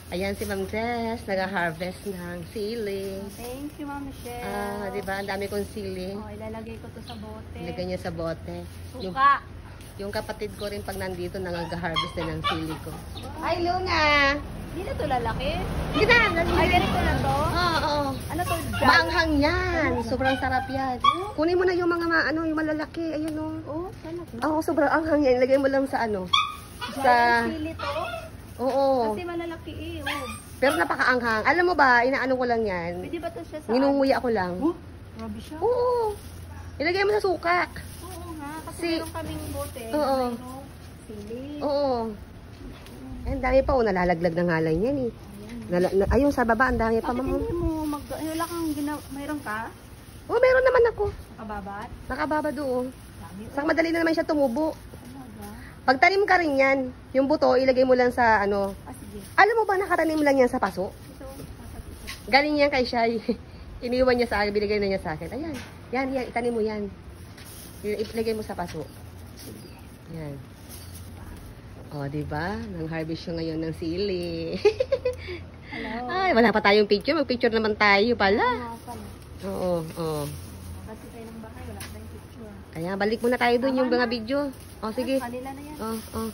Ayan si Ma'am Jess, nag-harvest ng sili. Thank you, Ma'am Michelle. Di ba? Ang dami kong sili. Ilalagay ko to sa bote. Ilagay niya sa bote. Suka. Yung kapatid ko rin pag nandito, nag-harvest din ng sili ko. Hi, Luna! Hindi na to lalaki? Hindi na! Ay, ganito na to? Oo. Ano to? Maanghang yan! Sobrang sarap yan. Kunin mo na yung mga yung malalaki. Ayan o. Oo, sobrang anghang yan. Ilagay mo lang sa sa... Sili to? Oo. Kasi malalaki eh. Oh. Pero napakaanghang. Alam mo ba, inaano ko lang yan. Pwede ba to siya sa... Nginunguya ko lang. Grabe siya. Oo. Ilagay mo sa suka. Oo nga. Kasi meron kaming bote. Oo. Sili. Oo. Ang dami pa. Nalalaglag ng halay niyan eh. Ayun sa baba, ang dami pa. Bakit hindi mo wala kang mayroon ka? Oo, meron naman ako. Nakababat? Nakababa doon. Dami. Saka madali na naman siya tumubo. Talaga? Pagtanim ka rin yan, yung buto, ilagay mo lang sa Sige. Alam mo ba nakatanim lang yan sa paso? Ito, Galing yan kay Shai. Iniwan niya sa akin, binigay na niya sa akin. Ayan, yan, itanim mo yan. Ilagay mo sa paso. Yan. O, diba? Nang-harvest siya ngayon ng sili. hello. Ay, wala pa tayong picture. Mag-picture naman tayo pala. Oo, oo. Kasi tayo ng bahay, wala tayong picture. Kaya balik muna tayo dun yung mga video. O, sige. Kanila na yan. O.